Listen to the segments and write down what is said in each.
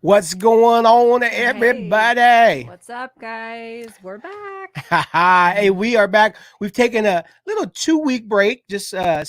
What's going on, Hey, everybody? what's up, guys? We're back. Hey, we are back. We've taken a little 2 week break, just a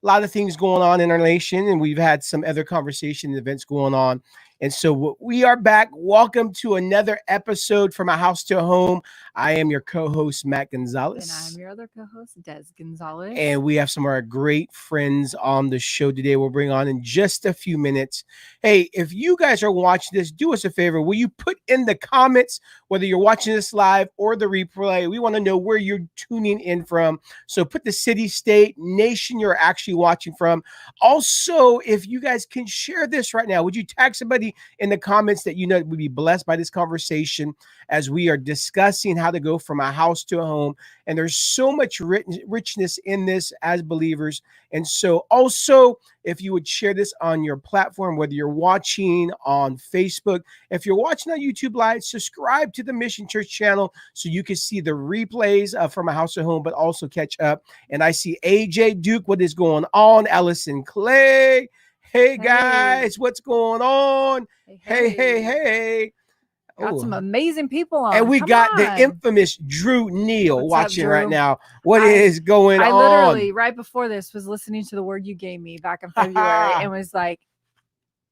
lot of things going on in our nation, and we've had some other conversation events going on. And so we are back. Welcome to another episode from a house to a home. I am your co-host, Matt And I'm Gonzales. your other co host, Des Gonzales. And we have some of our great friends on the show today. We'll bring on in just a few minutes. Hey, if you guys are watching this, do us a favor. Will you put in the comments whether you're watching this live or the replay? We want to know where you're tuning in from. So put the city, state, nation you're actually watching from. Also, if you guys can share this right now, would you tag somebody in the comments that you know would be blessed by this conversation as we are discussing how to go from a house to a home? And there's so much richness in this as believers. And so also, if you would share this on your platform, whether you're watching on Facebook, if you're watching on YouTube Live, subscribe to the Mission Church channel so you can see the replays from a house to home, but also catch up. And I see AJ Duke, what is going on? Allison Clay. Hey Hey, guys, what's going on? hey, hey. Hey. Got some Oh, amazing people and on. we Come got the on. infamous Drew Neal What's up, watching right Drew? now. What I is going I on? literally, right before this, was listening to the word you gave me back in February and was like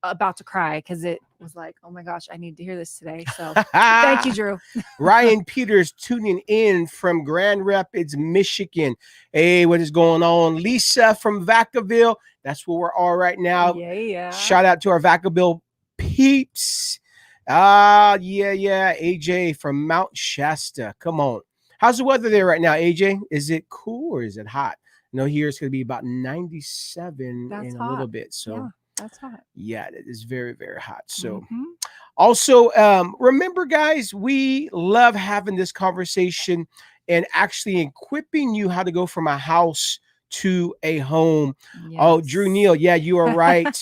about to cry because it was like, oh my gosh, I need to hear this today. So thank you, Drew. Ryan Peters tuning in from Grand Rapids, Michigan. Hey, what is going on? Lisa from Vacaville. That's where we're all right now. Yeah. Shout out to our Vacaville peeps. Yeah. AJ from Mount Shasta. Come on. How's the weather there right now, AJ? Is it cool or is it hot? No, here it's going to be about 97 That's in a little hot. bit. So, Yeah, that's hot. yeah, it is very, very hot. So, Mm-hmm. also, remember, guys, we love having this conversation and actually equipping you how to go from a house to a home. Oh, Drew Yes. Neal, yeah, you are right.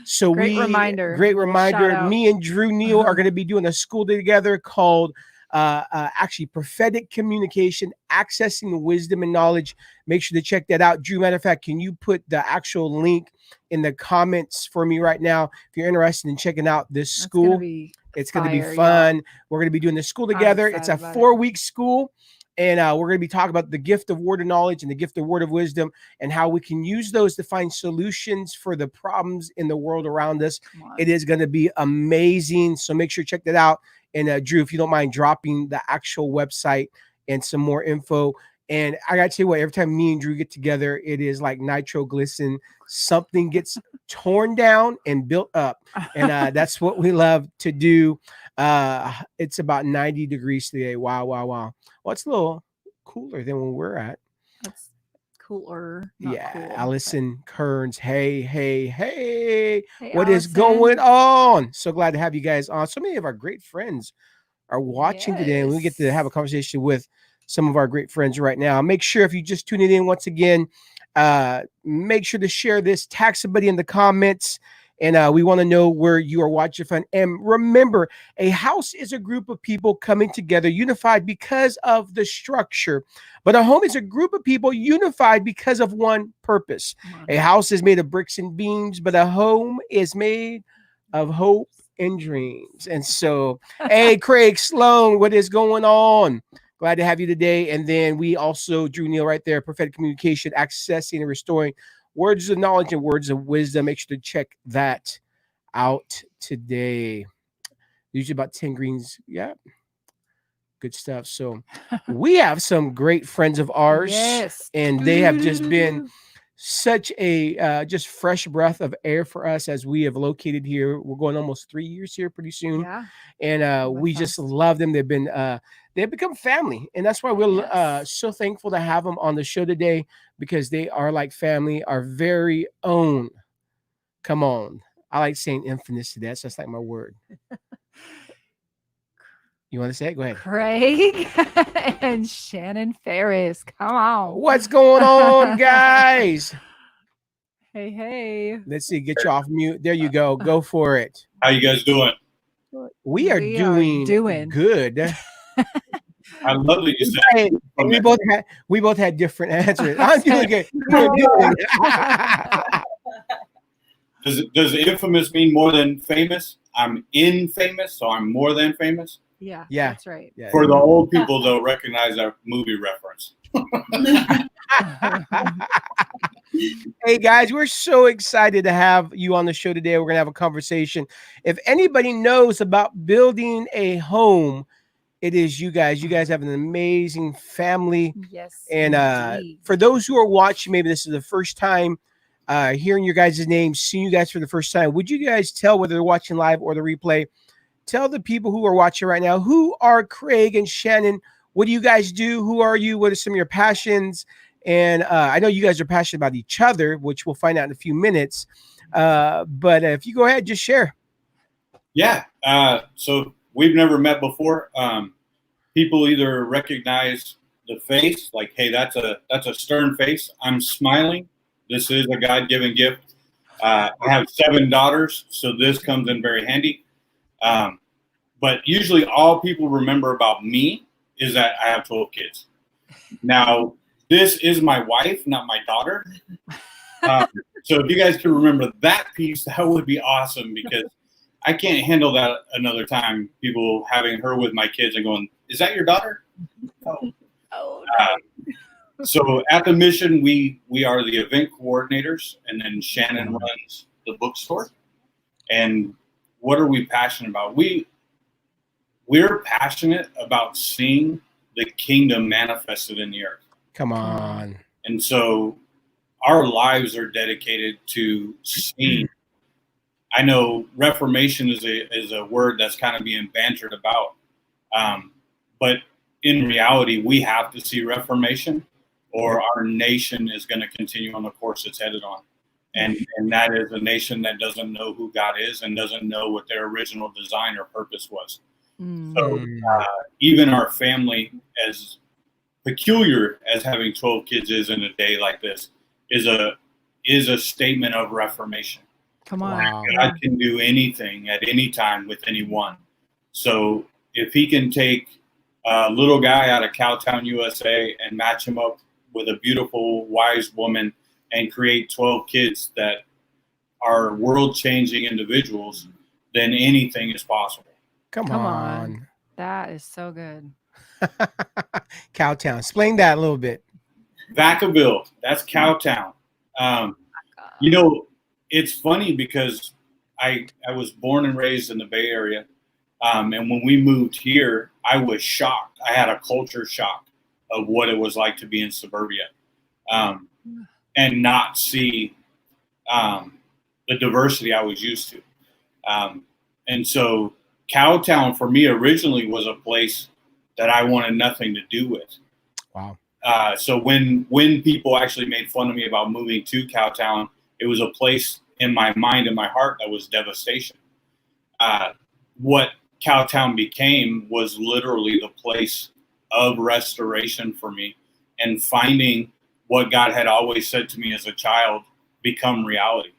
So Great reminder. great Little shout reminder. out. Me and Drew Neal are going to be doing a school day together called actually prophetic communication, accessing wisdom and knowledge. Make sure to check that out. Drew, matter of fact, can you put the actual link in the comments for me right now if you're interested in checking out this That's gonna school? be It's going to be fire, y'all. fun. We're going to be doing the school I'm together. It's excited a about it. 4 week school. And we're going to be talking about the gift of word of knowledge and the gift of word of wisdom and how we can use those to find solutions for the problems in the world around us. Come It on. is going to be amazing. So make sure you check that out. And Drew, if you don't mind dropping the actual website and some more info. And I got to tell you what, every time me and Drew get together, it is like nitroglycerin. Something gets torn down and built up. And that's what we love to do. It's about 90 degrees today. Wow. Well, it's a little cooler than when we're at. That's cooler, not Yeah, cool. Allison Kearns. Hey. Hey, What is going Allison. on? So glad to have you guys on. So many of our great friends are watching today, and we get to have a Yes. conversation with some of our great friends right now. Make sure if you just tuning in once again, make sure to share this, tag somebody in the comments. And we want to know where you are watching from. And remember, a house is a group of people coming together, unified because of the structure. But a home is a group of people unified because of one purpose. Come A on. house is made of bricks and beams, but a home is made of hope and dreams. And so, hey, Craig Sloan, what is going on? Glad to have you today. And then we also, Drew Neal right there, prophetic communication, accessing and restoring words of knowledge and words of wisdom. Make sure to check that out today. Usually about 10 greens. Yeah, good stuff. So we have some great friends of ours, Yes. and they have just been such a just fresh breath of air for us as we have located here. We're going almost 3 years here pretty soon, Yeah. and Went we just fast. love them. They've become family, and that's why we're Yes. so thankful to have them on the show today because they are like family, our very own. Come on, I like saying infamous today. That's just like my word. You want to say it? Go ahead. Craig and Shannon Farris. Come on. What's going on, guys? Hey. Let's see. Get you off mute. There you go. Go for it. How you guys doing? We are We are doing doing. good. I love that you said Hey, from we that. both had different answers. I'm doing good. You're doing. Does infamous mean more than famous? I'm in famous, so I'm more than famous. Yeah, Yeah. that's right. Yeah. For the old people, they'll recognize that movie reference. Hey guys, we're so excited to have you on the show today. We're gonna have a conversation. If anybody knows about building a home, it is you guys. You guys have an amazing family. Yes. And indeed. for those who are watching, maybe this is the first time hearing your guys' names, seeing you guys for the first time. Would you guys tell, whether they're watching live or the replay, tell the people who are watching right now, who are Craig and Shannon? What do you guys do? Who are you? What are some of your passions? And I know you guys are passionate about each other, which we'll find out in a few minutes. But if you go ahead, just share. Yeah. So we've never met before. People either recognize the face, like, hey, that's a stern face. I'm smiling. This is a God-given gift. I have 7 daughters, so this comes in very handy. But usually all people remember about me is that I have 12 kids. Now, this is my wife, not my daughter. So if you guys can remember that piece, that would be awesome, because I can't handle that another time. People having her with my kids and going, "Is that your daughter?" No. Oh, no. So at the mission, we are the event coordinators, and then Shannon runs the bookstore. And what are we passionate about? We're passionate about seeing the kingdom manifested in the earth. Come on. And so our lives are dedicated to seeing. I know reformation is a word that's kind of being bantered about. But in reality, we have to see reformation, or our nation is going to continue on the course it's headed on. And that is a nation that doesn't know who God is and doesn't know what their original design or purpose was. So even our family, as peculiar as having 12 kids is in a day like this, is a statement of reformation. Come on. Wow. God can do anything at any time with anyone. So if he can take a little guy out of Cowtown, USA, and match him up with a beautiful, wise woman and create 12 kids that are world-changing individuals, then anything is possible. Come on. That is so good. Cowtown. Explain that a little bit. Vacaville, that's Cowtown. You know, it's funny because I was born and raised in the Bay Area. And when we moved here, I was shocked. I had a culture shock of what it was like to be in suburbia and not see the diversity I was used to. And so Cowtown for me originally was a place that I wanted nothing to do with. Wow. So when people actually made fun of me about moving to Cowtown, it was a place in my mind and my heart that was devastation. What Cowtown became was literally the place of restoration for me, and finding what God had always said to me as a child become reality.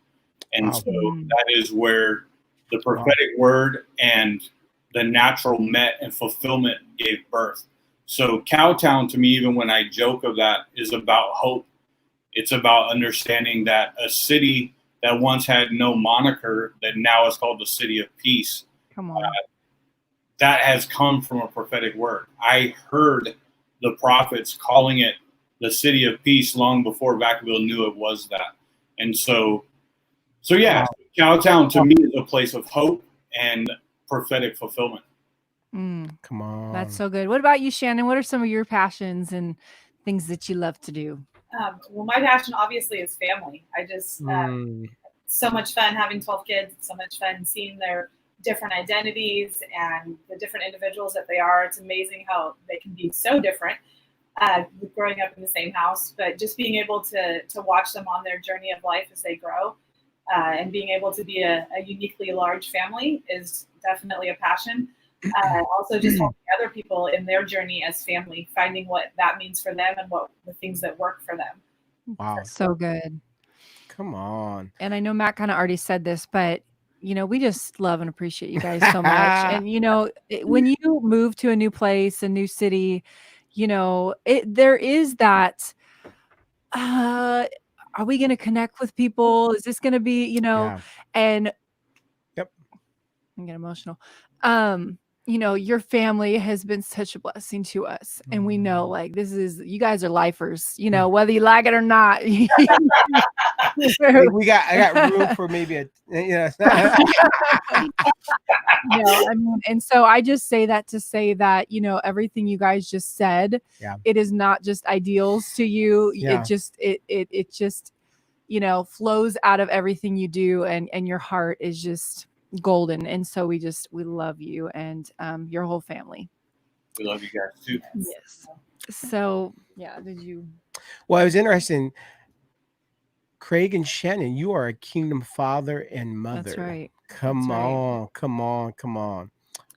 And so that is where the prophetic word and the natural met and fulfillment gave birth. So Cowtown, to me, even when I joke of that, is about hope. It's about understanding that a city that once had no moniker, that now is called the city of peace. Come on. That has come from a prophetic word. I heard the prophets calling it the city of peace long before Vacaville knew it was that. And so yeah, Cowtown to me is a place of hope and prophetic fulfillment. Come on. That's so good. What about you, Shannon? What are some of your passions and things that you love to do? Well, my passion obviously is family. I just so much fun having 12 kids. It's so much fun seeing their different identities and the different individuals that they are. It's amazing how they can be so different growing up in the same house, but just being able to watch them on their journey of life as they grow and being able to be a uniquely large family is definitely a passion. Also just helping other people in their journey as family, finding what that means for them and what the things that work for them. Wow. So good. Come on. And I know Matt kind of already said this, but we just love and appreciate you guys so much. And when you move to a new place, a new city, there is that are we going to connect with people? Is this going to be, and I get emotional. Your family has been such a blessing to us. And we know like you guys are lifers, whether you like it or not. Hey, I got room for maybe and so I just say that to say that, everything you guys just said, it is not just ideals to you. Yeah. It just, flows out of everything you do, and your heart is just golden. And so we love you and your whole family. We love you guys too. Yes. So well, it was interesting. Craig and Shannon, you are a kingdom father and mother. That's right. Come on.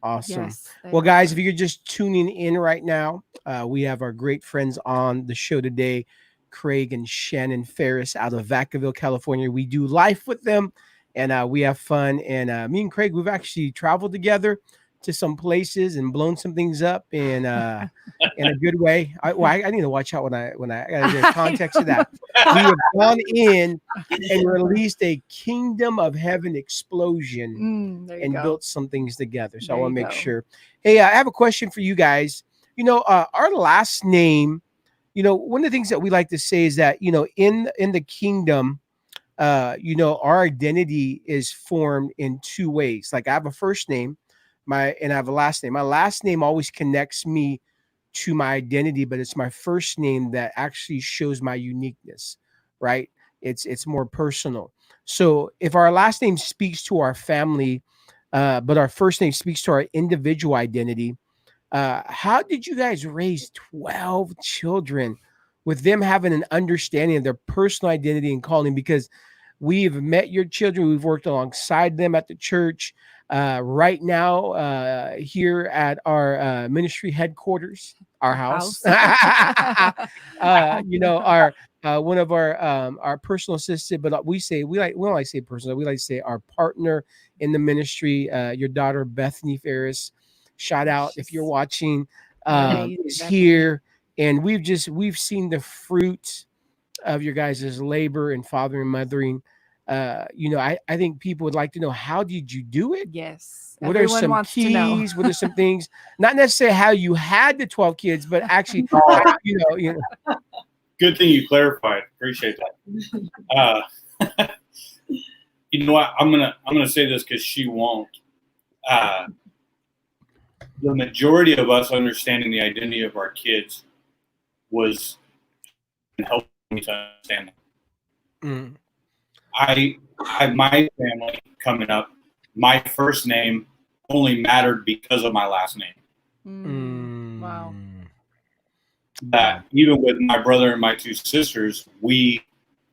Awesome. Yes, well, guys, if you're just tuning in right now, we have our great friends on the show today, Craig and Shannon Farris out of Vacaville, California. We do life with them, and we have fun. And me and Craig, we've actually traveled together to some places and blown some things up in a good way. I need to watch out when I gotta get context of that. We have gone in and released a kingdom of heaven explosion and built some things together. So I want to make sure. Hey, I have a question for you guys. Our last name, one of the things that we like to say is that, in the kingdom, our identity is formed in two ways. Like I have a first name, and I have a last name. My last name always connects me to my identity, but it's my first name that actually shows my uniqueness, right? It's more personal. So if our last name speaks to our family, but our first name speaks to our individual identity, how did you guys raise 12 children with them having an understanding of their personal identity and calling? Because we've met your children. We've worked alongside them at the church. Right now, here at our ministry headquarters, our house, our one of our personal assistant, but we don't like to say personal. We like to say our partner in the ministry, your daughter Bethany Farris. Shout out if you're watching. Is here, and we've seen the fruit of your guys' labor and fathering and mothering. I think people would like to know, how did you do it? Yes. What are some keys? What are some things? Not necessarily how you had the 12 kids, but actually, Good thing you clarified. Appreciate that. You know what? I'm gonna say this because she won't. The majority of us understanding the identity of our kids was helping me to understand that. Mm. My family coming up, my first name only mattered because of my last name. Wow. That even with my brother and my two sisters, we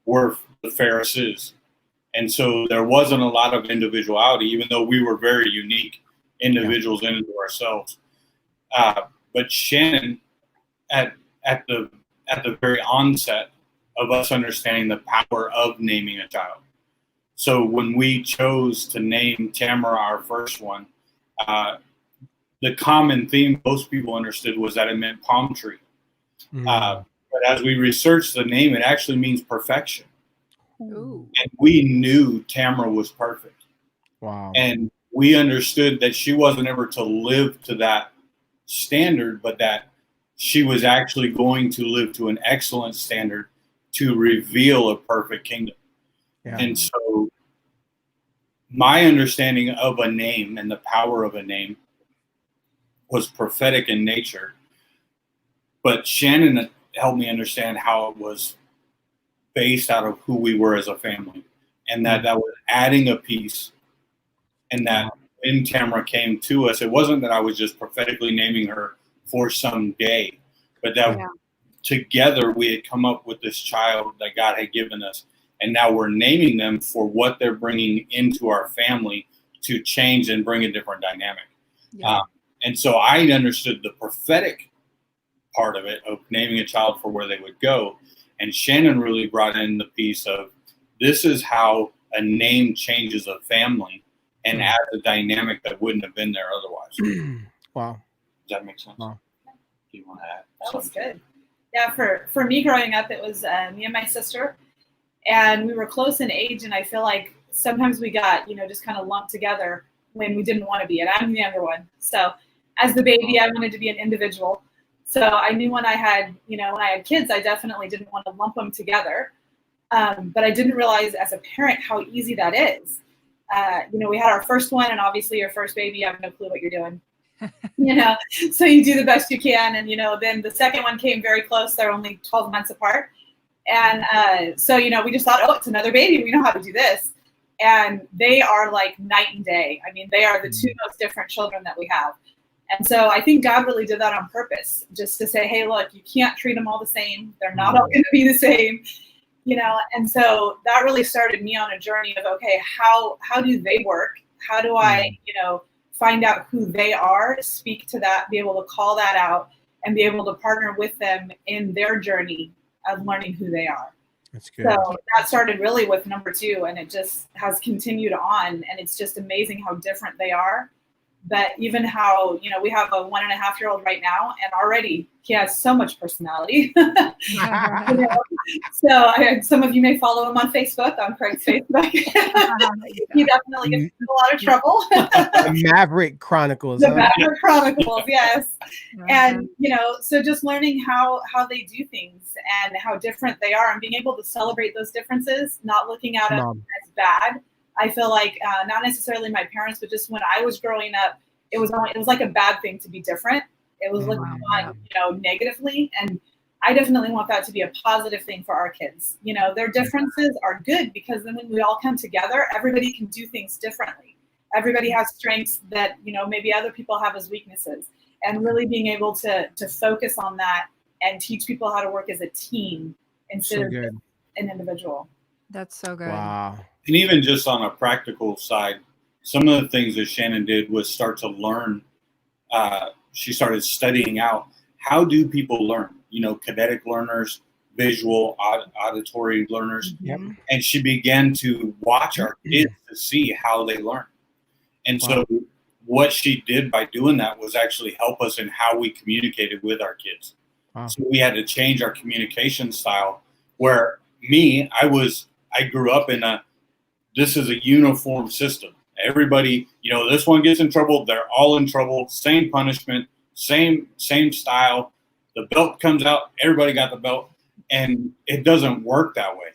were the Farrises. And so there wasn't a lot of individuality, even though we were very unique individuals in and of ourselves. But Shannon, at the very onset of us understanding the power of naming a child. So when we chose to name Tamara, our first one, the common theme most people understood was that it meant palm tree. But as we researched the name, it actually means perfection. Ooh. And we knew Tamara was perfect. Wow. And we understood that she wasn't ever to live to that standard, but that she was actually going to live to an excellent standard to reveal a perfect kingdom. Yeah. And so my understanding of a name and the power of a name was prophetic in nature. But Shannon helped me understand how it was based out of who we were as a family, and that was adding a piece. And that when Tamara came to us, it wasn't that I was just prophetically naming her for some day, but that together we had come up with this child that God had given us. And now we're naming them for what they're bringing into our family to change and bring a different dynamic. Yeah. And so I understood the prophetic part of it, of naming a child for where they would go. And Shannon really brought in the piece of, this is how a name changes a family and adds a dynamic that wouldn't have been there otherwise. Wow. Does that make sense? Wow. Do you want to add? That was good. Yeah, for me growing up, it was me and my sister, and we were close in age, and I feel like sometimes we got, just kind of lumped together. when we didn't want to be. And I'm the younger one. So as the baby, I wanted to be an individual. So I knew when I had kids, I definitely didn't want to lump them together. But I didn't realize as a parent how easy that is. We had our first one, and obviously your first baby, you have no clue what you're doing. So you do the best you can. And, then the second one came very close. They're only 12 months apart. And so, we just thought, oh, it's another baby. We know how to do this. And they are like night and day. I mean, they are the two most different children that we have. And so I think God really did that on purpose, just to say, hey, look, you can't treat them all the same. They're not all going to be the same, And so that really started me on a journey of, okay, how do they work? How do I, find out who they are, speak to that, be able to call that out, and be able to partner with them in their journey of learning who they are. That's good. So that started really with number 2, and it just has continued on, and it's just amazing how different they are. But even how, we have a 1.5-year-old right now, and already he has so much personality. So some of you may follow him on Facebook, on Craig's Facebook. He definitely gets in a lot of trouble. The Maverick Chronicles. The Maverick Chronicles, yes. And, so just learning how they do things and how different they are, and being able to celebrate those differences, not looking at them as bad. I feel like not necessarily my parents, but just when I was growing up, it was like a bad thing to be different. It was looked on, negatively, and I definitely want that to be a positive thing for our kids. Their differences are good, because then when we all come together, everybody can do things differently. Everybody has strengths that maybe other people have as weaknesses, and really being able to focus on that and teach people how to work as a team instead of an individual. That's so good. Wow. And even just on a practical side, some of the things that Shannon did was start to learn. She started studying out, how do people learn? Kinetic learners, visual, auditory learners. Yep. And she began to watch our kids to see how they learn. And so what she did by doing that was actually help us in how we communicated with our kids. Wow. So we had to change our communication style, where I grew up in this is a uniform system. Everybody, this one gets in trouble, they're all in trouble, same punishment, same style. The belt comes out, everybody got the belt, and it doesn't work that way.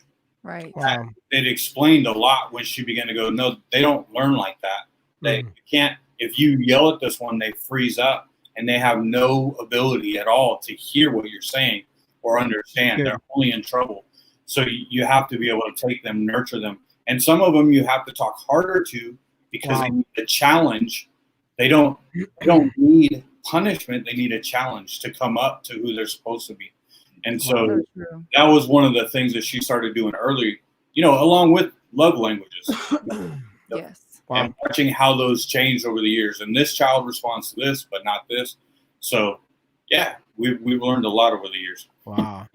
Right. Wow. It explained a lot when she began to go, no, they don't learn like that. They can't, if you yell at this one, they freeze up, and they have no ability at all to hear what you're saying or understand. Good. They're only in trouble. So you have to be able to take them, nurture them. And some of them you have to talk harder to, because they need a challenge. They don't need punishment. They need a challenge to come up to who they're supposed to be. And so that was one of the things that she started doing early, along with love languages. Yes. And watching how those changed over the years. And this child responds to this, but not this. So, yeah, we've learned a lot over the years. Wow.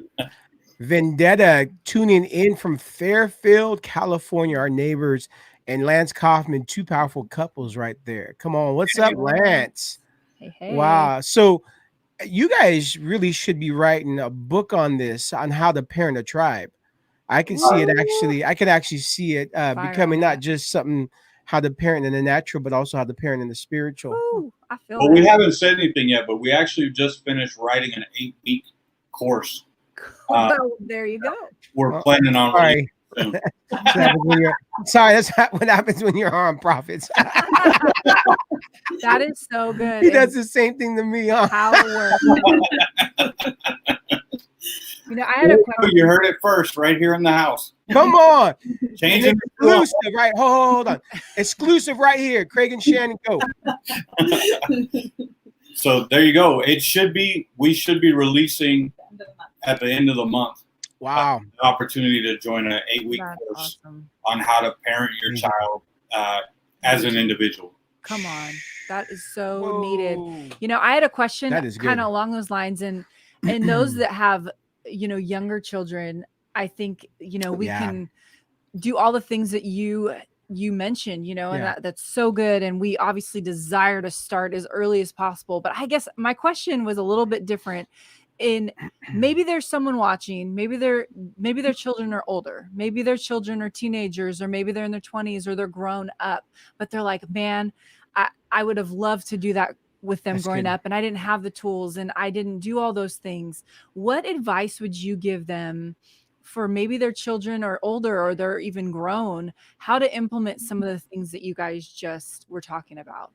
Vendetta tuning in from Fairfield, California, our neighbors, and Lance Kaufman, two powerful couples right there. Come on. What's up, Lance? Hey. Wow. So you guys really should be writing a book on this, on how to parent a tribe. I can see it actually. I can actually see it becoming not just something how to parent in the natural, but also how to parent in the spiritual. Ooh, I feel Well, we haven't said anything yet, but we actually just finished writing an 8-week course. There you go. We're planning on Sorry. soon. That's what happens when you're on Prophets. That is so good. He does the same thing to me. How it works. I had a question. You heard it first right here in the house. Come on. Changing exclusive, right? Hold on. Exclusive right here. Craig and Shannon, go. So there you go. We should be releasing at the end of the month. Wow. The opportunity to join an 8-week course on how to parent your child as an individual. Come on. That is so needed. I had a question kind of along those lines, and those that have, younger children, I think, we can do all the things that you mentioned, and that's so good. And we obviously desire to start as early as possible. But I guess my question was a little bit different. in maybe there's someone watching, maybe their children are older, maybe their children are teenagers, or maybe they're in their 20s or they're grown up, but they're like, man, I would have loved to do that with them growing up, and I didn't have the tools and I didn't do all those things. What advice would you give them for maybe their children are older or they're even grown, how to implement some of the things that you guys just were talking about?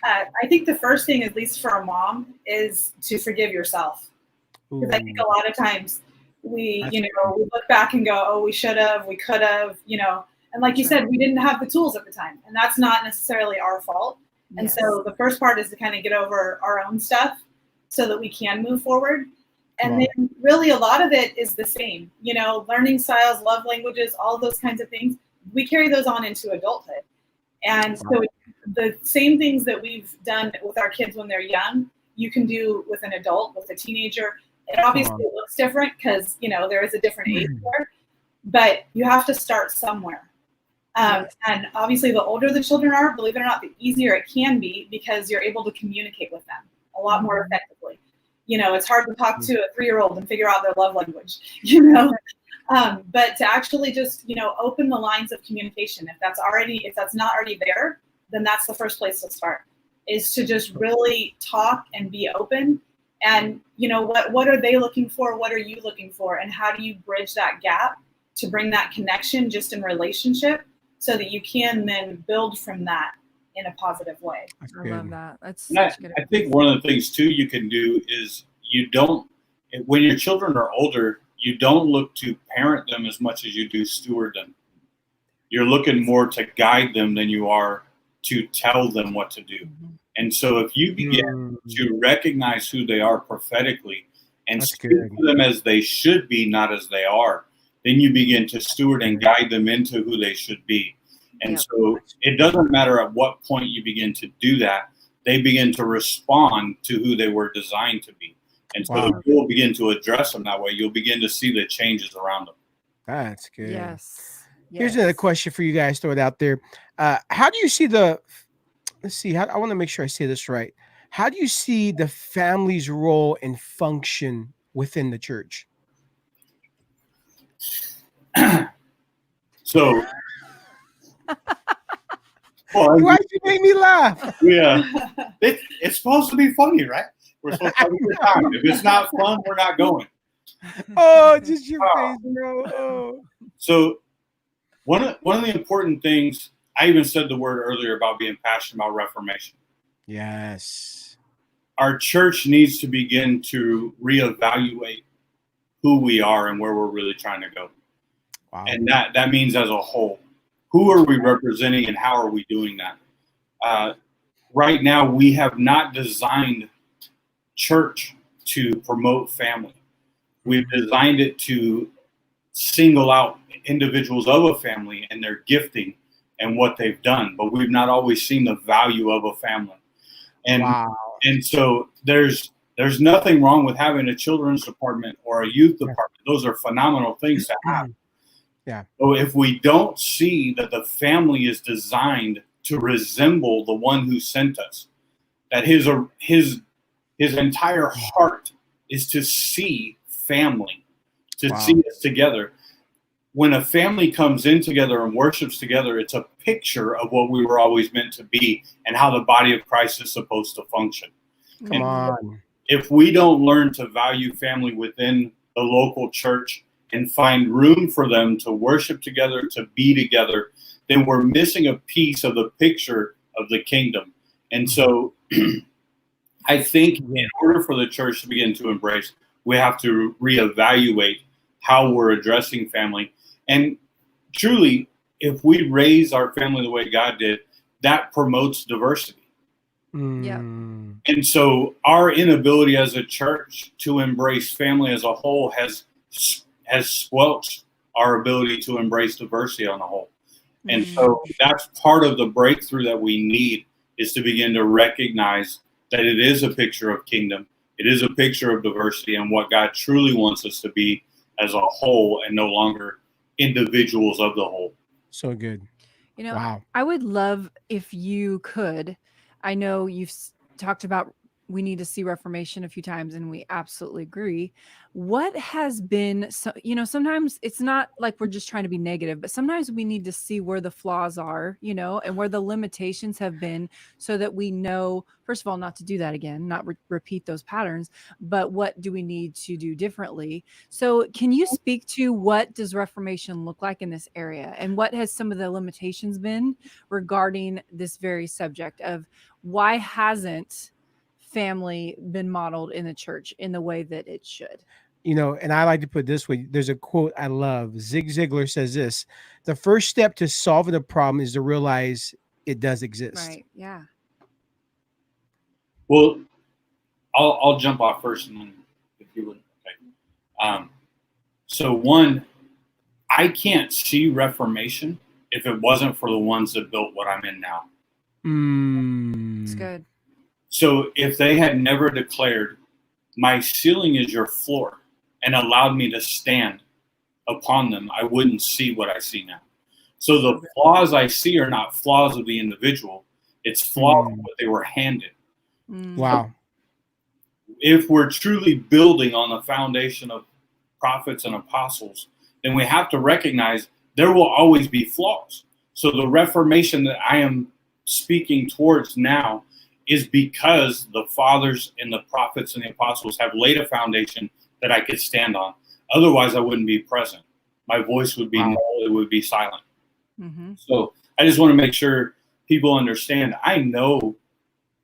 I think the first thing, at least for a mom, is to forgive yourself. Because I think a lot of times we look back and go, oh, we should have, we could have, and like you said, we didn't have the tools at the time, and that's not necessarily our fault. And so the first part is to kind of get over our own stuff so that we can move forward. And then really a lot of it is the same, learning styles, love languages, all those kinds of things. We carry those on into adulthood. And so the same things that we've done with our kids when they're young, you can do with an adult, with a teenager. It obviously looks different because, there is a different age there, but you have to start somewhere. And obviously the older the children are, believe it or not, the easier it can be because you're able to communicate with them a lot more effectively. It's hard to talk to a 3-year-old and figure out their love language, but to actually just, open the lines of communication. If that's not already there, then that's the first place to start, is to just really talk and be open. And, what are they looking for? What are you looking for? And how do you bridge that gap to bring that connection just in relationship so that you can then build from that in a positive way? I love that. That's such good. I think one of the things too you can do is when your children are older, you don't look to parent them as much as you do steward them. You're looking more to guide them than you are to tell them what to do. And so if you begin to recognize who they are prophetically and speak to them as they should be, not as they are, then you begin to steward and guide them into who they should be. And so it doesn't matter at what point you begin to do that, they begin to respond to who they were designed to be. And so you'll begin to address them that way. You'll begin to see the changes around them. That's good. Yes. Here's another question for you guys. Throw it out there. How do you see I want to make sure I say this right. How do you see the family's role and function within the church? So, why did you make me laugh? Yeah, it's supposed to be funny, right? We're supposed to have a good time. If it's not fun, we're not going. Oh, just your face, bro. Oh. So, one of the important things, I even said the word earlier about being passionate about Reformation. Yes. Our church needs to begin to reevaluate who we are and where we're really trying to go. Wow. And that means as a whole. Who are we representing and how are we doing that? Right now, we have not designed church to promote family. We've designed it to single out individuals of a family and their gifting and what they've done, but we've not always seen the value of a family. And and so there's nothing wrong with having a children's department or a youth department. Those are phenomenal things to have. Yeah. So if we don't see that the family is designed to resemble the one who sent us, that his entire heart is to see family, to see us together. When a family comes in together and worships together, it's a picture of what we were always meant to be and how the body of Christ is supposed to function. Come on. If we don't learn to value family within the local church and find room for them to worship together, to be together, then we're missing a piece of the picture of the kingdom. And so I think in order for the church to begin to embrace, we have to reevaluate how we're addressing family. And truly, if we raise our family the way God did, that promotes diversity. Yeah. And so our inability as a church to embrace family as a whole has squelched our ability to embrace diversity on the whole. And so that's part of the breakthrough that we need, is to begin to recognize that it is a picture of kingdom. It is a picture of diversity and what God truly wants us to be as a whole and no longer individuals of the whole. So good. Wow. I would love if you could, I know talked about we need to see reformation a few times, and we absolutely agree. What has been, so, sometimes it's not like we're just trying to be negative, but sometimes we need to see where the flaws are, and where the limitations have been, so that we know, first of all, not to do that again, not repeat those patterns, but what do we need to do differently? So can you speak to what does reformation look like in this area, and what has some of the limitations been regarding this very subject of why hasn't family been modeled in the church in the way that it should? And I like to put it this way. There's a quote I love. Zig Ziglar says this: the first step to solving a problem is to realize it does exist. Right. Yeah. Well, I'll jump off first, and then if you would. Okay. So one, I can't see reformation if it wasn't for the ones that built what I'm in now. It's good. So if they had never declared, my ceiling is your floor, and allowed me to stand upon them, I wouldn't see what I see now. So the flaws I see are not flaws of the individual. It's flaws of what they were handed. Wow. If we're truly building on the foundation of prophets and apostles, then we have to recognize there will always be flaws. So the reformation that I am speaking towards now is because the fathers and the prophets and the apostles have laid a foundation that I could stand on. Otherwise, I wouldn't be present. My voice would be null, it would be silent. So I just want to make sure people understand, I know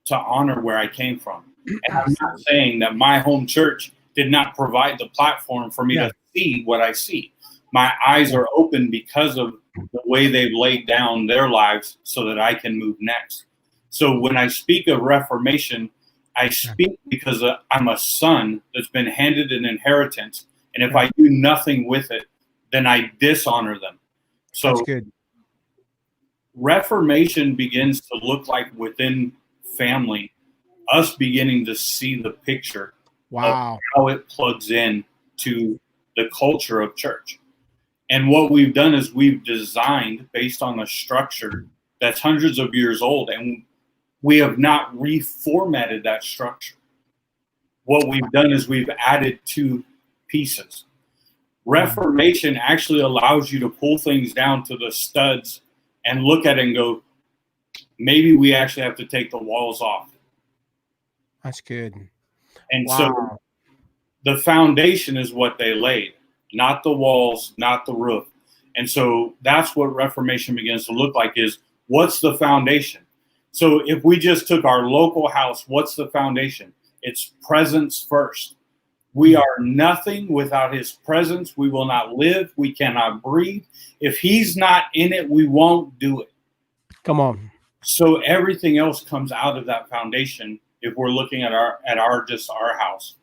to honor where I came from. And I'm not saying that my home church did not provide the platform for me to see what I see. My eyes are open because of the way they've laid down their lives so that I can move next. So when I speak of reformation, I speak because I'm a son that's been handed an inheritance. And if I do nothing with it, then I dishonor them. So that's good. Reformation begins to look like within family, us beginning to see the picture of how it plugs in to the culture of church. And what we've done is we've designed based on a structure that's hundreds of years old, and we have not reformatted that structure. What we've done is we've added 2 pieces. Reformation actually allows you to pull things down to the studs and look at it and go, maybe we actually have to take the walls off. That's good. And so the foundation is what they laid, not the walls, not the roof. And so that's what reformation begins to look like, is what's the foundation? So if we just took our local house, what's the foundation? It's presence first. We are nothing without his presence. We will not live. We cannot breathe. If he's not in it, we won't do it. Come on. So everything else comes out of that foundation if we're looking at our just our house.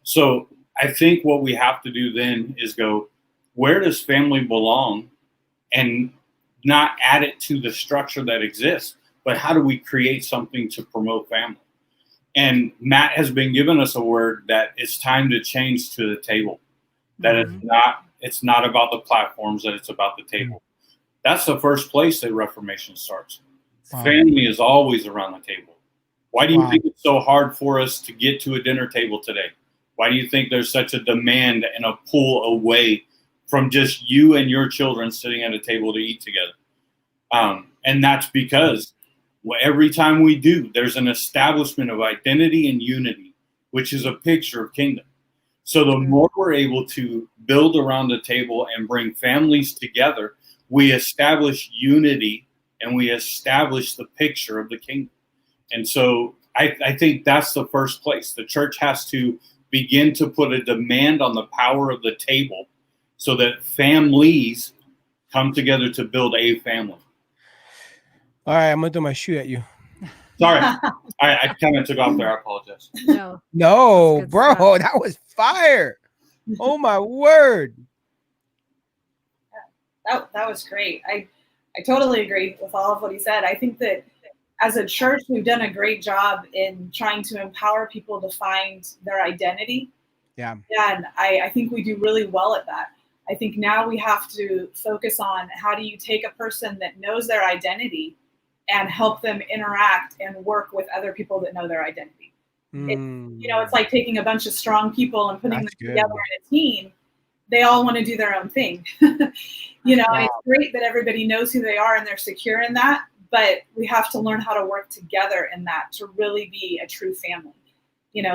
So I think what we have to do then is go, where does family belong? And not add it to the structure that exists, but how do we create something to promote family? And Matt has been giving us a word that it's time to change to the table. That it's not about the platforms, that it's about the table. That's the first place that Reformation starts. Family is always around the table. Why do you think it's so hard for us to get to a dinner table today? Why do you think there's such a demand and a pull away from just you and your children sitting at a table to eat together? And that's because every time we do, there's an establishment of identity and unity, which is a picture of kingdom. So the more we're able to build around the table and bring families together, we establish unity and we establish the picture of the kingdom. And so I think that's the first place. The church has to begin to put a demand on the power of the table so that families come together to build a family. All right, I'm going to throw my shoe at you. Sorry, I kind of took off there. I apologize. No, bro, stuff. That was fire. Oh, my word. That was great. I totally agree with all of what he said. I think that as a church, we've done a great job in trying to empower people to find their identity. Yeah. And I think we do really well at that. I think now we have to focus on how do you take a person that knows their identity and help them interact and work with other people that know their identity. It's like taking a bunch of strong people and putting them together in a team. They all want to do their own thing. And it's great that everybody knows who they are and they're secure in that, but we have to learn how to work together in that to really be a true family.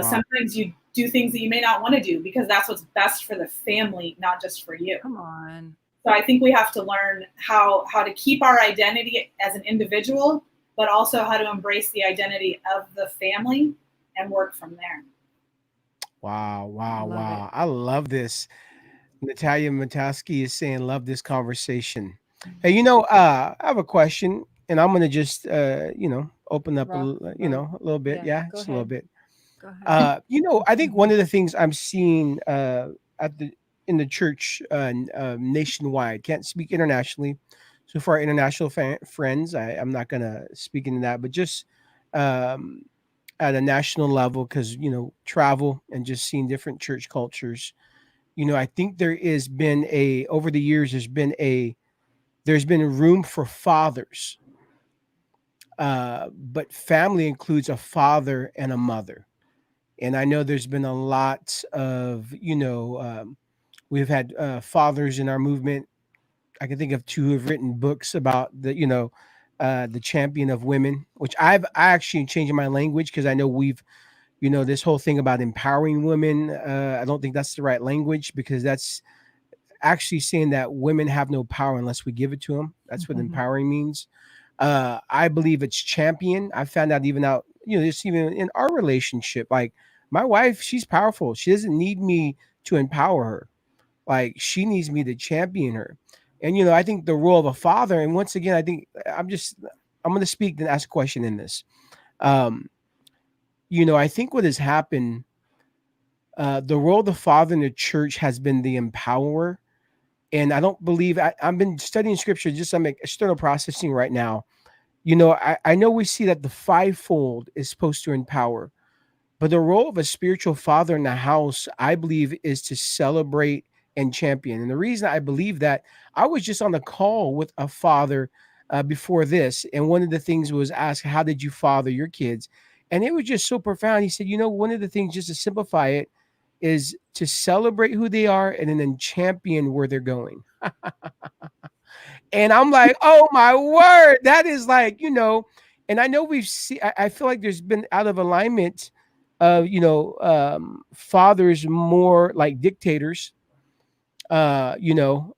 Sometimes you do things that you may not want to do because that's what's best for the family, not just for you. Come on. So I think we have to learn how to keep our identity as an individual, but also how to embrace the identity of the family and work from there. Wow. I love this. Natalia Mataski is saying, love this conversation. Hey, I have a question, and I'm going to just, open up, a little bit. Yeah, just a little bit. Go ahead. I think one of the things I'm seeing in the church nationwide, can't speak internationally. So for our international friends, I'm not going to speak into that, but just at a national level, because, travel and just seeing different church cultures. I think there has been over the years, there's been room for fathers, but family includes a father and a mother. And I know there's been a lot of, we've had fathers in our movement. I can think of two who have written books about the champion of women, which I actually changed my language because I know we've, this whole thing about empowering women. I don't think that's the right language because that's actually saying that women have no power unless we give it to them. That's what empowering means. I believe it's champion. I found out just even in our relationship, like my wife, she's powerful. She doesn't need me to empower her. Like she needs me to champion her. And, I think the role of a father, and once again, I think I'm going to speak and ask a question in this. I think what has happened, the role of the father in the church has been the empowerer. And I don't believe I've been studying scripture, just some external processing right now. I know we see that the fivefold is supposed to empower, but the role of a spiritual father in the house, I believe, is to celebrate and champion. And the reason I believe that, I was just on a call with a father before this. And one of the things was asked, how did you father your kids? And it was just so profound. He said, one of the things, just to simplify it, is to celebrate who they are and then champion where they're going. And I'm like, oh my word, that is like, and I know we've seen, I feel like there's been out of alignment of, fathers more like dictators, and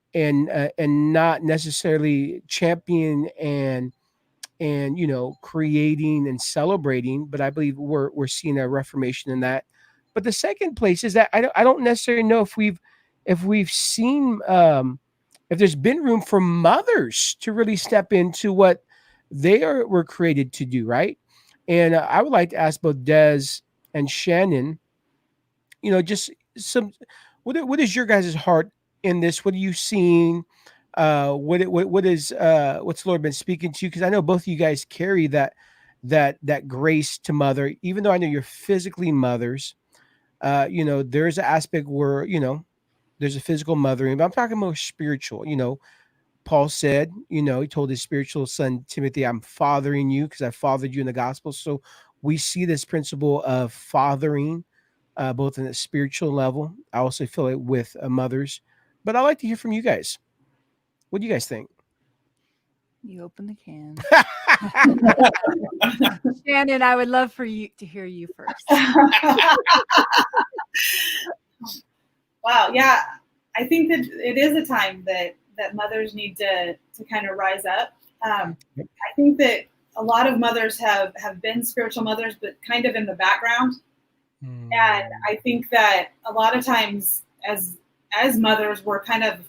not necessarily champion and creating and celebrating. But I believe we're seeing a reformation in that. But the second place is that I don't necessarily know if we've seen if there's been room for mothers to really step into what were created to do, right? And I would like to ask both Des and Shannon, just what is your guys' heart in this? What are you seeing? What's the Lord been speaking to you? Because I know both of you guys carry that grace to mother, even though I know you're physically mothers. There's an aspect where, there's a physical mothering, but I'm talking more spiritual. Paul said, he told his spiritual son, Timothy, I'm fathering you because I fathered you in the gospel. So we see this principle of fathering, both in a spiritual level. I also feel it with mothers, but I'd like to hear from you guys. What do you guys think? You open the can. Shannon, I would love for you to hear you first. Wow. Yeah. I think that it is a time that mothers need to kind of rise up. I think that a lot of mothers have been spiritual mothers, but kind of in the background. And I think that a lot of times as mothers, we're kind of,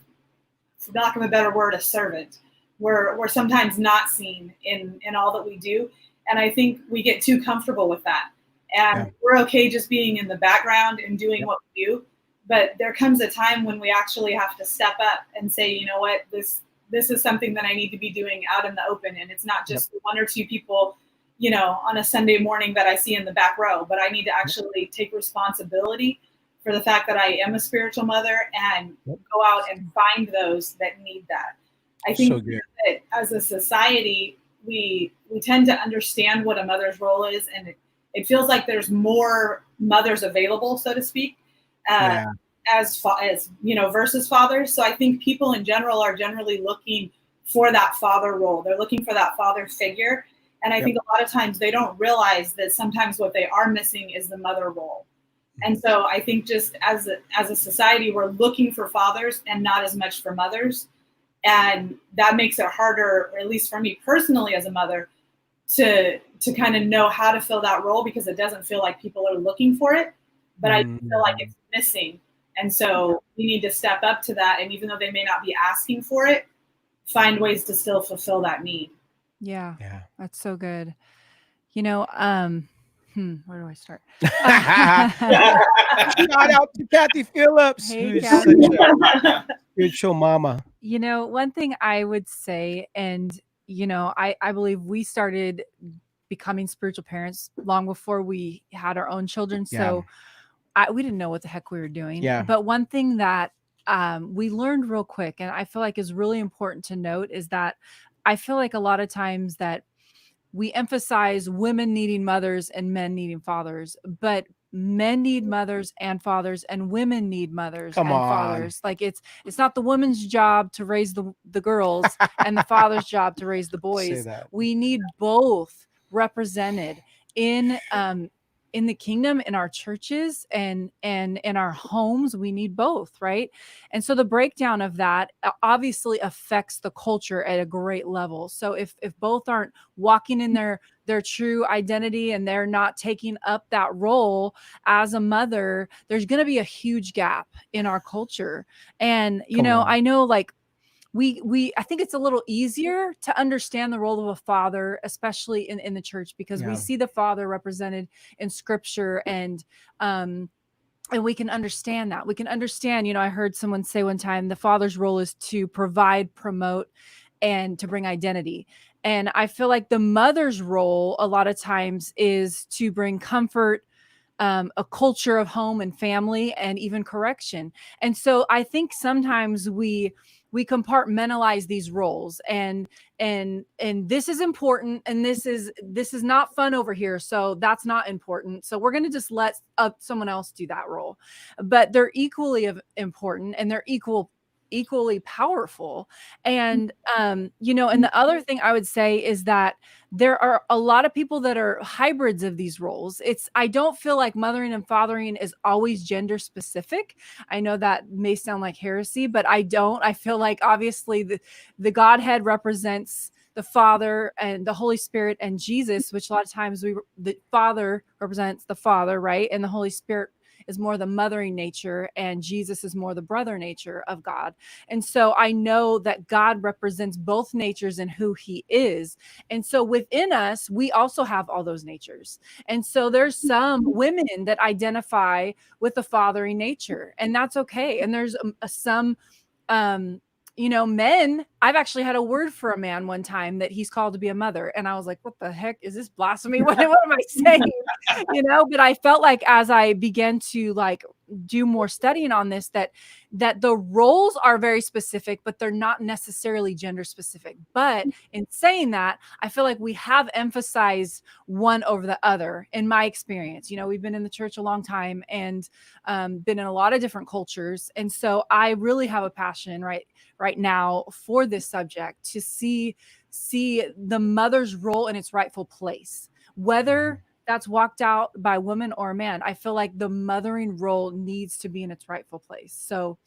for lack of a better word, a servant. We're sometimes not seen in all that we do. And I think we get too comfortable with that. And we're okay just being in the background and doing what we do. But there comes a time when we actually have to step up and say, you know what, this is something that I need to be doing out in the open. And it's not just one or two people, on a Sunday morning that I see in the back row, but I need to actually take responsibility for the fact that I am a spiritual mother and go out and find those that need that. I think that as a society, we tend to understand what a mother's role is, and it feels like there's more mothers available, so to speak, as versus fathers. So I think people in general are generally looking for that father role. They're looking for that father figure. And I think a lot of times they don't realize that sometimes what they are missing is the mother role. And so I think just as a society, we're looking for fathers and not as much for mothers. And that makes it harder, or at least for me personally as a mother, to kind of know how to fill that role, because it doesn't feel like people are looking for it, but I feel like it's missing. And so we need to step up to that. And even though they may not be asking for it, find ways to still fulfill that need. Yeah. That's so good. Where do I start? Shout out to Kathy Phillips, Hey, who's Kathy. such a spiritual mama. One thing I would say, and I believe we started becoming spiritual parents long before we had our own children. So we didn't know what the heck we were doing. Yeah. But one thing that we learned real quick, and I feel like is really important to note, is that I feel like a lot of times that we emphasize women needing mothers and men needing fathers, but men need mothers and fathers, and women need mothers and fathers. Like it's not the woman's job to raise the girls and the father's job to raise the boys. We need both represented in the kingdom, in our churches, and in our homes. We need both, right? And so the breakdown of that obviously affects the culture at a great level. So if both aren't walking in their true identity, and they're not taking up that role as a mother, there's going to be a huge gap in our culture. And I know, like, I think it's a little easier to understand the role of a father, especially in the church, because we see the father represented in scripture, and we can understand that. We can understand, I heard someone say one time, the father's role is to provide, promote, and to bring identity. And I feel like the mother's role a lot of times is to bring comfort, a culture of home and family, and even correction. And so I think sometimes we compartmentalize these roles, and this is important, and this is not fun over here, so that's not important, so we're going to just let someone else do that role. But they're equally important, and they're equally powerful. And and the other thing I would say is that there are a lot of people that are hybrids of these roles. I don't feel like mothering and fathering is always gender specific. I know that may sound like heresy, but I feel like obviously the Godhead represents the Father and the Holy Spirit and Jesus, which a lot of times the Father represents the Father, right? And the Holy Spirit is more the mothering nature, and Jesus is more the brother nature of God. And so I know that God represents both natures in who he is. And so within us, we also have all those natures. And so there's some women that identify with the fathering nature, and that's okay. And there's some men. I've actually had a word for a man one time that he's called to be a mother. And I was like, what the heck is this blasphemy? What am I saying? But I felt like as I began to do more studying on this, that the roles are very specific, but they're not necessarily gender specific. But in saying that, I feel like we have emphasized one over the other in my experience. We've been in the church a long time, and been in a lot of different cultures. And so I really have a passion right now for this subject, to see the mother's role in its rightful place, whether that's walked out by a woman or a man. I feel like the mothering role needs to be in its rightful place. So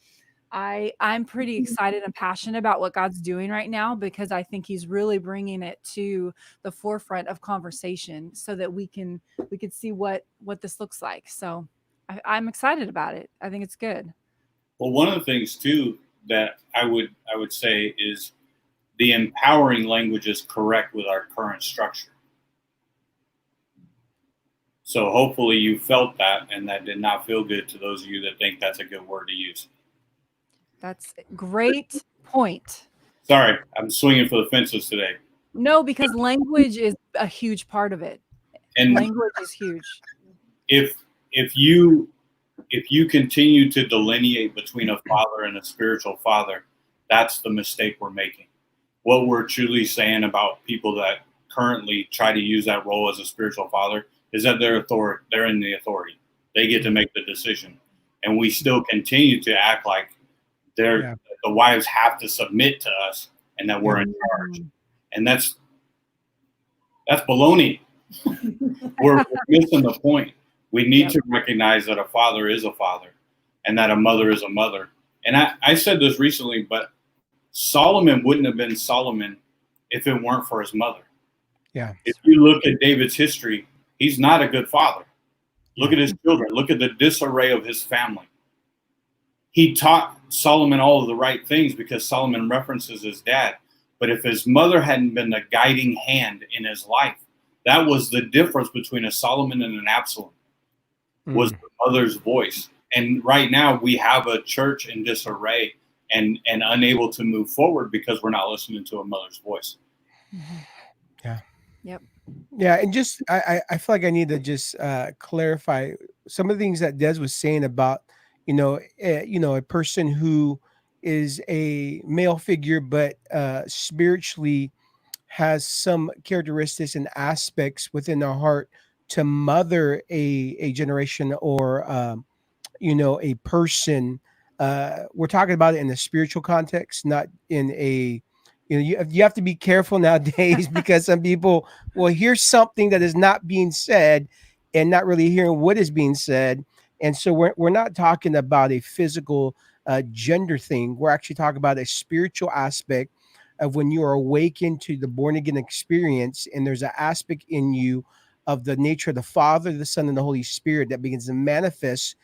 I'm pretty excited and passionate about what God's doing right now, because I think he's really bringing it to the forefront of conversation, so that we can see what this looks like. So I'm excited about it. I think it's good. Well, one of the things too that I would say is the empowering language is correct with our current structure. So hopefully you felt that, and that did not feel good to those of you that think that's a good word to use. That's a great point. Sorry, I'm swinging for the fences today. No, because language is a huge part of it. And language is huge. If you continue to delineate between a father and a spiritual father, that's the mistake we're making. what we're truly saying about people that currently try to use that role as a spiritual father is that they're in the authority. They get to make the decision. And we still continue to act like the wives have to submit to us and that we're in charge. And that's baloney. we're missing the point. We need to recognize that a father is a father and that a mother is a mother. And I said this recently, but Solomon wouldn't have been Solomon if it weren't for his mother. Yeah. If you look at David's history, he's not a good father. Look at his children. Look at the disarray of his family. He taught Solomon all of the right things because Solomon references his dad. But if his mother hadn't been the guiding hand in his life, that was the difference between a Solomon and an Absalom, was the mother's voice. And right now we have a church in disarray and unable to move forward because we're not listening to a mother's voice. Yeah. Yep. Yeah, and just I feel like I need to just clarify some of the things that Des was saying about a person who is a male figure but spiritually has some characteristics and aspects within their heart to mother a generation or a person. We're talking about it in a spiritual context, not in a you have to be careful nowadays because some people will hear something that is not being said and not really hearing what is being said. And so we're not talking about a physical gender thing. We're actually talking about a spiritual aspect of when you are awakened to the born again experience, and there's an aspect in you of the nature of the Father, the Son, and the Holy Spirit that begins to manifest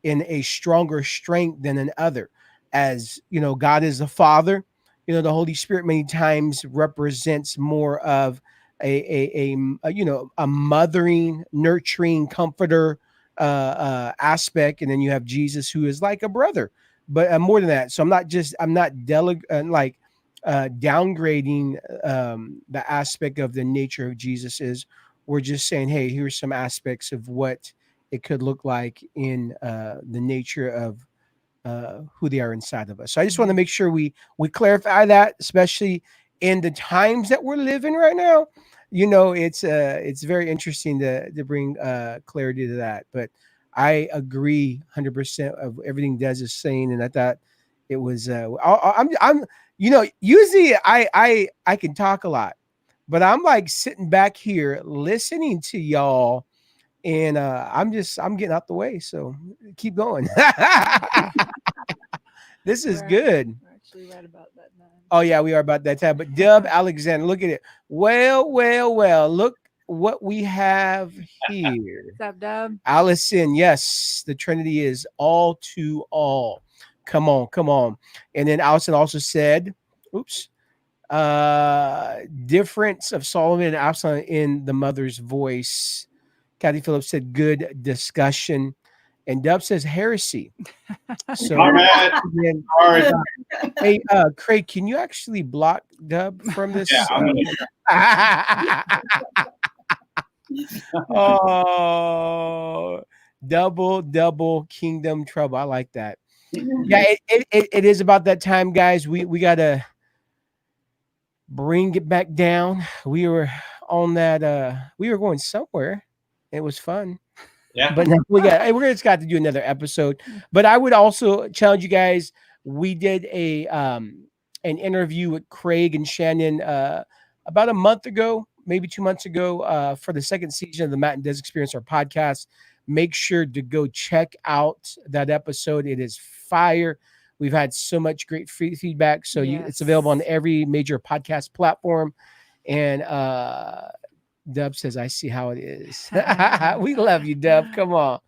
in a stronger strength than another. As God is the Father. The Holy Spirit many times represents more of a mothering, nurturing, comforter aspect, and then you have Jesus, who is like a brother, but more than that. So I'm not downgrading the aspect of the nature of Jesus. Is we're just saying, hey, here's some aspects of what it could look like in the nature of who they are inside of us. So I just want to make sure we clarify that, especially in the times that we're living right now. It's very interesting to bring clarity to that. But I agree 100% of everything Des is saying, and I thought it was. I'm usually I can talk a lot, but I'm like sitting back here listening to y'all. And I'm getting out the way. So keep going. This is good. We're actually right about that time. Oh, yeah, we are about that time. But Dub Alexander, look at it. Well. Look what we have here. What's up, Dub? Allison, yes, the Trinity is all to all. Come on. And then Allison also said, difference of Solomon and Absalom in the mother's voice. Kathy Phillips said, good discussion. And Dub says heresy. So, hey, Craig, can you actually block Dub from this? Yeah, Oh, double kingdom trouble. I like that. Yeah, it is about that time, guys. We gotta bring it back down. We were on that. We were going somewhere. It was fun. Yeah. But we're just got to do another episode. But I would also challenge you guys. We did an interview with Craig and Shannon about a month ago, maybe 2 months ago, for the second season of the Matt and Des Experience, our podcast. Make sure to go check out that episode. It is fire. We've had so much great feedback. So it's available on every major podcast platform. And Dub says, I see how it is. We love you, Dub. Come on.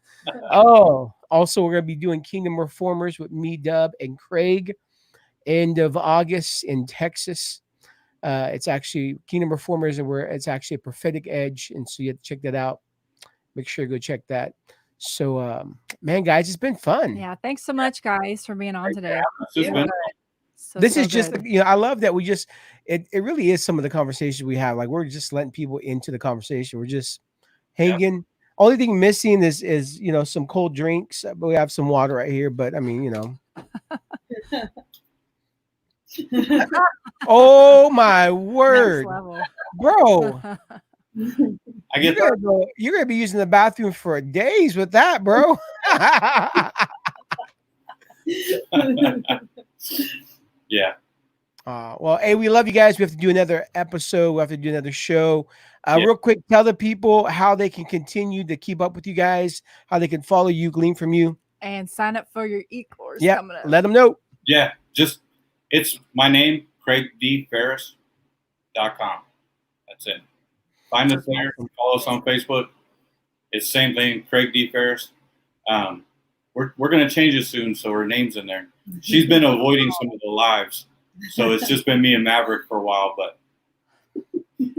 Oh, also, we're going to be doing Kingdom Reformers with me, Dub, and Craig, end of August in Texas. It's actually Kingdom Reformers, and it's actually a prophetic edge. And so you have to check that out. Make sure you go check that. So, man, guys, it's been fun. Yeah. Thanks so much, guys, for being on today. This is just, I love that we just, it really is some of the conversations we have. Like, we're just letting people into the conversation. We're just hanging. Yep. Only thing missing is some cold drinks, but we have some water right here. But I mean, Oh my Next word, level. bro! I get You're gonna be using the bathroom for days with that, bro. Yeah. Well, hey, we love you guys. We have to do another episode. We have to do another show. Yeah. Real quick, tell the people how they can continue to keep up with you guys, how they can follow you, glean from you. And sign up for your e-course Yeah, coming up. let them know. Yeah. It's my name, CraigDFarris.com. That's it. Find us there. Follow us on Facebook. It's the same thing, Craig D. Farris. We're going to change it soon, so her name's in there. She's been avoiding some of the lives, so it's just been me and Maverick for a while.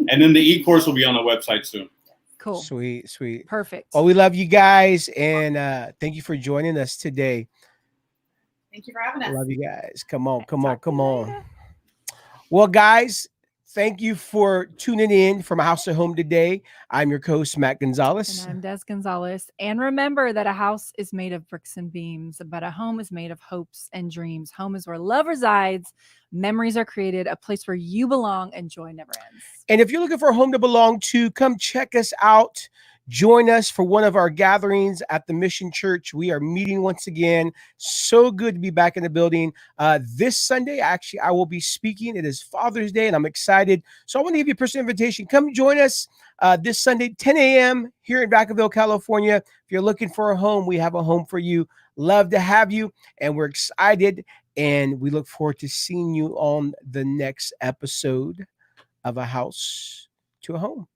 And then the e-course will be on the website soon. Cool. Sweet. Perfect. Well, we love you guys, and thank you for joining us today. Thank you for having us. Love you guys. Come on. Well, guys, thank you for tuning in from House to Home today. I'm your host, Matt Gonzales. And I'm Des Gonzales. And remember that a house is made of bricks and beams, but a home is made of hopes and dreams. Home is where love resides, memories are created, a place where you belong, and joy never ends. And if you're looking for a home to belong to, come check us out. Join us for one of our gatherings at the Mission Church. We are meeting once again. So good to be back in the building. This Sunday, actually, I will be speaking. It is Father's Day, and I'm excited. So I want to give you a personal invitation. Come join us this Sunday, 10 a.m. here in Vacaville, California. If you're looking for a home, we have a home for you. Love to have you, and we're excited, and we look forward to seeing you on the next episode of A House to a Home.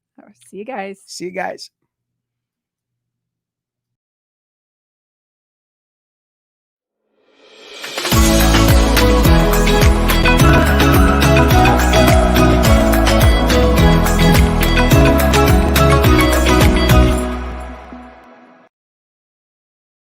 See you guys. See you guys.